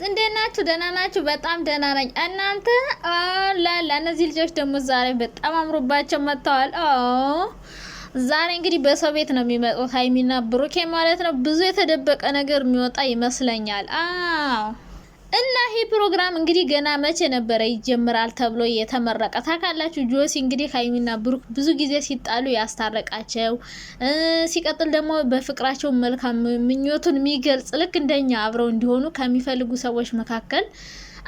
እንዴት ናችሁ? ደህና ናችሁ? በጣም ደህና ነኝ። እናንተ ለእነዚህ ልጆች ደግሞ ዛሬ በጣም አምሮባቸው መጥተዋል። ዛሬ እንግዲህ በሰው ቤት ነው የሚመጡት ሀይሚና ብሩኬ ማለት ነው። ብዙ የተደበቀ ነገር የሚወጣ ይመስለኛል። እና ይሄ ፕሮግራም እንግዲህ ገና መቼ ነበረ ይጀምራል ተብሎ የተመረቀ ታውቃላችሁ። ጆሲ እንግዲህ ሀይሚና ብሩክ ብዙ ጊዜ ሲጣሉ ያስታረቃቸው፣ ሲቀጥል ደግሞ በፍቅራቸው መልካም ምኞቱን የሚገልጽ ልክ እንደኛ አብረው እንዲሆኑ ከሚፈልጉ ሰዎች መካከል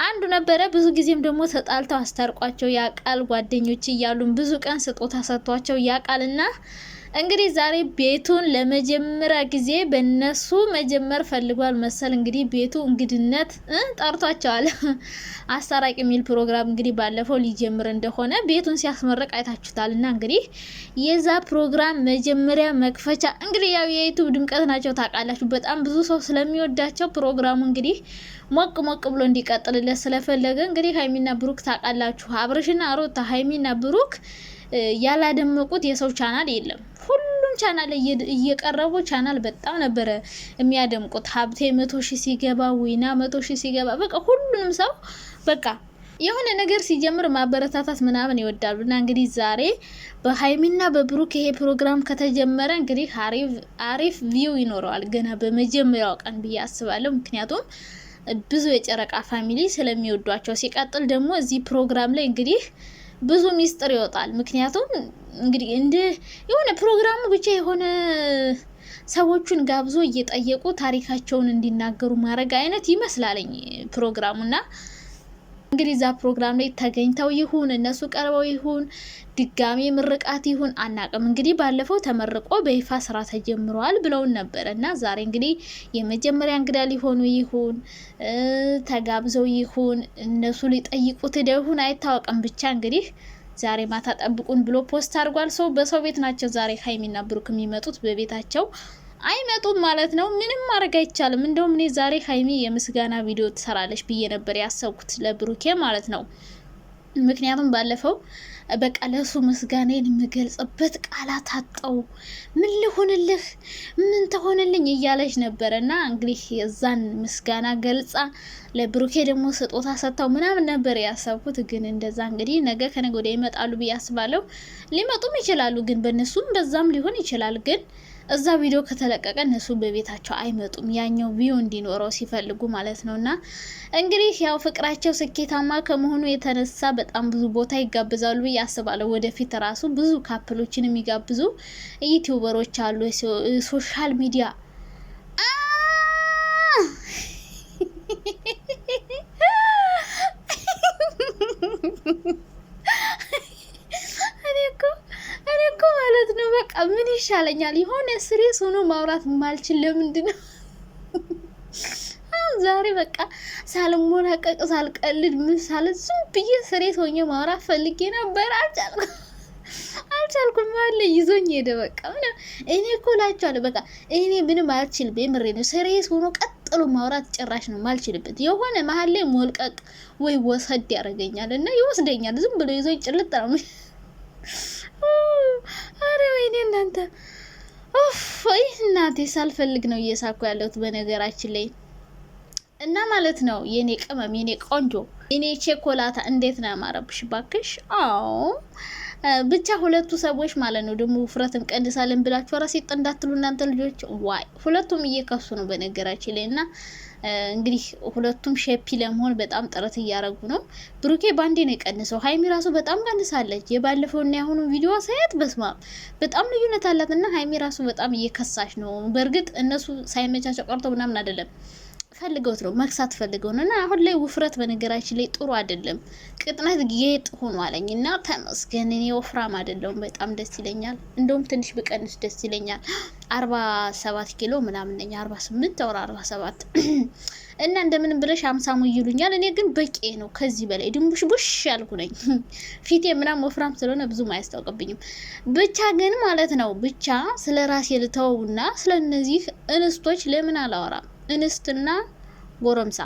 አንዱ ነበረ። ብዙ ጊዜም ደግሞ ተጣልተው አስታርቋቸው ያቃል። ጓደኞች እያሉን ብዙ ቀን ስጦታ ሰጥቷቸው ያቃልና እንግዲህ ዛሬ ቤቱን ለመጀመሪያ ጊዜ በነሱ መጀመር ፈልጓል መሰል። እንግዲህ ቤቱ እንግድነት ጠርቷቸዋል። አስታራቂ የሚል ፕሮግራም እንግዲህ ባለፈው ሊጀምር እንደሆነ ቤቱን ሲያስመርቅ አይታችሁታል። እና እንግዲህ የዛ ፕሮግራም መጀመሪያ መክፈቻ እንግዲህ ያው የዩቱብ ድምቀት ናቸው ታውቃላችሁ። በጣም ብዙ ሰው ስለሚወዳቸው ፕሮግራሙ እንግዲህ ሞቅ ሞቅ ብሎ እንዲቀጥልለት ስለፈለገ እንግዲህ ሀይሚና ብሩክ ታውቃላችሁ፣ አብርሽና ሩታ ሀይሚና ብሩክ ያላደመቁት የሰው ቻናል የለም። ሁሉም ቻናል እየቀረቡ ቻናል በጣም ነበረ የሚያደምቁት። ሀብቴ 100,000 ሲገባ፣ ዊና 100,000 ሲገባ፣ በቃ ሁሉንም ሰው በቃ የሆነ ነገር ሲጀምር ማበረታታት ምናምን ይወዳሉ። እና እንግዲህ ዛሬ በሀይሚና በብሩክ ይሄ ፕሮግራም ከተጀመረ እንግዲህ አሪፍ ቪው ይኖረዋል ገና በመጀመሪያው ቀን ብዬ አስባለሁ። ምክንያቱም ብዙ የጨረቃ ፋሚሊ ስለሚወዷቸው፣ ሲቀጥል ደግሞ እዚህ ፕሮግራም ላይ እንግዲህ ብዙ ሚስጥር ይወጣል። ምክንያቱም እንግዲህ እንደ የሆነ ፕሮግራሙ ብቻ የሆነ ሰዎቹን ጋብዞ እየጠየቁ ታሪካቸውን እንዲናገሩ ማድረግ አይነት ይመስላለኝ ፕሮግራሙና እንግዲህ እዛ ፕሮግራም ላይ ተገኝተው ይሁን እነሱ ቀርበው ይሁን ድጋሚ ምርቃት ይሁን አናቅም። እንግዲህ ባለፈው ተመርቆ በይፋ ስራ ተጀምሯል ብለውን ነበር እና ዛሬ እንግዲህ የመጀመሪያ እንግዳ ሊሆኑ ይሁን ተጋብዘው ይሁን እነሱ ሊጠይቁት ይሁን አይታወቅም። ብቻ እንግዲህ ዛሬ ማታ ጠብቁን ብሎ ፖስት አድርጓል። ሰው በሰው ቤት ናቸው ዛሬ ሀይሚና ብሩክ የሚመጡት፣ በቤታቸው አይመጡም ማለት ነው። ምንም ማድረግ አይቻልም። እንደውም እኔ ዛሬ ሀይሚ የምስጋና ቪዲዮ ትሰራለች ብዬ ነበር ያሰብኩት ለብሩኬ ማለት ነው። ምክንያቱም ባለፈው በቃ ለሱ ምስጋናዬን የምገልጽበት ቃላት አጣው፣ ምን ልሆንልህ ምን ተሆንልኝ እያለች ነበረ እና እንግዲህ የዛን ምስጋና ገልጻ ለብሩኬ ደግሞ ስጦታ ሰጥተው ምናምን ነበር ያሰብኩት። ግን እንደዛ እንግዲህ ነገ ከነገ ወዲያ ይመጣሉ ብዬ አስባለሁ። ሊመጡም ይችላሉ፣ ግን በእነሱም በዛም ሊሆን ይችላል። ግን እዛ ቪዲዮ ከተለቀቀ እነሱ በቤታቸው አይመጡም፣ ያኛው ቪው እንዲኖረው ሲፈልጉ ማለት ነው። እና እንግዲህ ያው ፍቅራቸው ስኬታማ ከመሆኑ የተነሳ በጣም ብዙ ቦታ ይጋብዛሉ ብዬ አስባለሁ። ወደፊት ራሱ ብዙ ካፕሎችን የሚጋብዙ ዩቲዩበሮች አሉ፣ ሶሻል ሚዲያ እኔ እኮ ማለት ነው በቃ ምን ይሻለኛል? የሆነ ስሬስ ሆኖ ማውራት ማልችል ለምንድን ነው? ዛሬ በቃ ሳልሞላቀቅ ሳልቀልድ ምን ሳለ ዝም ብዬ ስሬስ ሆኜ ማውራት ፈልጌ ነበር፣ አልቻልኩም። ማለ ይዞኝ ሄደ። በቃ እኔ እኮ ላችኋለሁ በቃ እኔ ምንም አልችልም። የምሬ ነው። ስሬስ ሆኖ ቀጥሎ ማውራት ጭራሽ ነው ማልችልበት። የሆነ መሀል ላይ ሞልቀቅ ወይ ወሰድ ያደርገኛል እና ይወስደኛል። ዝም ብሎ ይዞኝ ጭልጥ ነው። አረ ወይኔ እናንተ ወይ እናቴ ሳልፈልግ ነው እየሳኩ ያለሁት በነገራችን ላይ እና ማለት ነው። የኔ ቅመም የኔ ቆንጆ የኔ ቸኮላታ እንዴት ነው ያማረብሽ ባክሽ። ብቻ ሁለቱ ሰዎች ማለት ነው ደግሞ ውፍረትም ቀንሳለን ብላችሁ ራሴ እንዳትሉ እናንተ ልጆች። ዋይ ሁለቱም እየከሱ ነው በነገራችን ላይ እና እንግዲህ ሁለቱም ሼፒ ለመሆን በጣም ጥረት እያደረጉ ነው። ብሩኬ ባንዴ ነው የቀንሰው፣ ሀይሚ ራሱ በጣም ቀንሳለች። የባለፈውና ያሁኑ ቪዲዮ ሳያት በስማ በጣም ልዩነት አላት እና ሀይሚ ራሱ በጣም እየከሳች ነው። በእርግጥ እነሱ ሳይመቻቸው ቀርቶ ምናምን አይደለም፣ ፈልገውት ነው መክሳት ፈልገው ነው። እና አሁን ላይ ውፍረት በነገራችን ላይ ጥሩ አይደለም። ቅጥነት ጌጥ ሆኗለኝ እና ተመስገን እኔ ወፍራም አይደለሁም፣ በጣም ደስ ይለኛል። እንደውም ትንሽ ብቀንስ ደስ ይለኛል። 47 ኪሎ ምናምን ነኝ፣ 48 ወር 47 እና እንደምንም ብለሽ 50 ሙይ ይሉኛል። እኔ ግን በቂ ነው፣ ከዚህ በላይ ድንቡሽ ቡሽ ያልኩ ነኝ። ፊቴ ምናምን ወፍራም ስለሆነ ብዙም አያስታውቅብኝም። ብቻ ግን ማለት ነው ብቻ ስለ ራሴ ልተውና ስለ እነዚህ እንስቶች ለምን አላወራም? እንስትና ጎረምሳ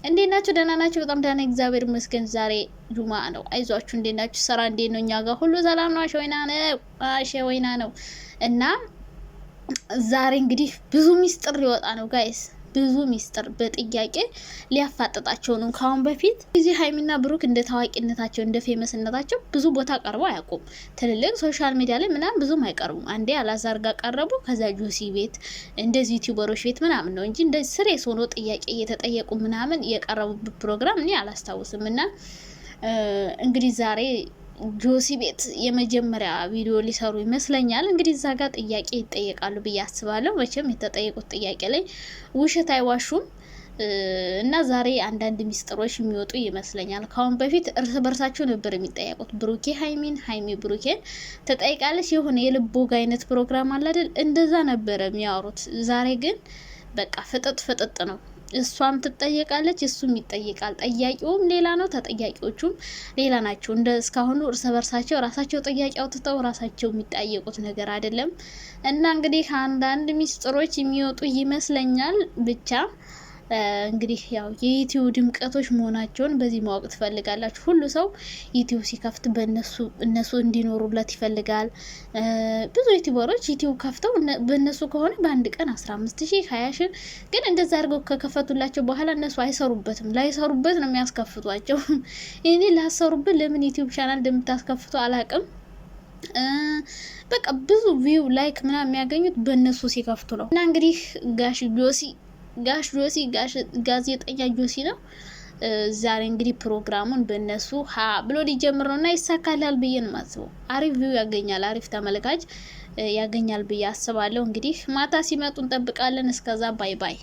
እንዴት ናችሁ? ደህና ናችሁ? በጣም ደህና እግዚአብሔር ይመስገን። ዛሬ ጁማ ነው። አይዟችሁ። እንዴት ናችሁ? ስራ እንዴት ነው? እኛ ጋር ሁሉ ሰላም ነው። አሸወይና ነው እና ዛሬ እንግዲህ ብዙ ሚስጥር ሊወጣ ነው ጋይስ። ብዙ ሚስጥር በጥያቄ ሊያፋጥጣቸው ነው። ካሁን በፊት ጊዜ ሀይሚና ብሩክ እንደ ታዋቂነታቸው እንደ ፌመስነታቸው ብዙ ቦታ ቀርበው አያውቁም። ትልልቅ ሶሻል ሚዲያ ላይ ምናምን ብዙም አይቀርቡም። አንዴ አላዛር ጋር ቀረቡ፣ ከዛ ጆሲ ቤት እንደዚህ ዩቲዩበሮች ቤት ምናምን ነው እንጂ እንደዚህ ስሬስ ሆኖ ጥያቄ እየተጠየቁ ምናምን የቀረቡበት ፕሮግራም እኔ አላስታውስም። እና እንግዲህ ዛሬ ጆሲ ቤት የመጀመሪያ ቪዲዮ ሊሰሩ ይመስለኛል። እንግዲህ እዛ ጋር ጥያቄ ይጠየቃሉ ብዬ አስባለሁ። መቼም የተጠየቁት ጥያቄ ላይ ውሸት አይዋሹም። እና ዛሬ አንዳንድ ሚስጥሮች የሚወጡ ይመስለኛል። ካሁን በፊት እርስ በርሳቸው ነበር የሚጠየቁት። ብሩኬ ሀይሚን፣ ሀይሚ ብሩኬን ተጠይቃለች። የሆነ የልብ ወግ አይነት ፕሮግራም አለ አይደል? እንደዛ ነበረ የሚያወሩት። ዛሬ ግን በቃ ፍጥጥ ነው። እሷም ትጠየቃለች፣ እሱም ይጠይቃል። ጠያቂውም ሌላ ነው፣ ተጠያቂዎቹም ሌላ ናቸው። እንደ እስካሁኑ እርስ በርሳቸው ራሳቸው ጥያቄ አውጥተው ራሳቸው የሚጠየቁት ነገር አይደለም። እና እንግዲህ አንዳንድ ሚስጥሮች የሚወጡ ይመስለኛል። ብቻ እንግዲህ ያው የዩቲዩብ ድምቀቶች መሆናቸውን በዚህ ማወቅ ትፈልጋላችሁ። ሁሉ ሰው ዩቲዩብ ሲከፍት እነሱ እንዲኖሩለት ይፈልጋል። ብዙ ዩቲዩበሮች ዩቲዩብ ከፍተው በእነሱ ከሆነ በአንድ ቀን 15,000 20,000 ግን እንደዛ አድርገው ከከፈቱላቸው በኋላ እነሱ አይሰሩበትም። ላይሰሩበት ነው የሚያስከፍቷቸው። እኔ ላሰሩበት ለምን ዩቲዩብ ቻናል እንደምታስከፍቱ አላቅም። በቃ ብዙ ቪው ላይክ ምናምን የሚያገኙት በእነሱ ሲከፍቱ ነው። እና እንግዲህ ጋሽ ጆሲ ጋዜጠኛ ጆሲ ነው። ዛሬ እንግዲህ ፕሮግራሙን በእነሱ ብሎ ሊጀምር ነው እና ይሳካላል ብዬ ነው የማስበው። አሪፍ ቪው ያገኛል፣ አሪፍ ተመልካች ያገኛል ብዬ አስባለሁ። እንግዲህ ማታ ሲመጡ እንጠብቃለን። እስከዛ ባይ ባይ።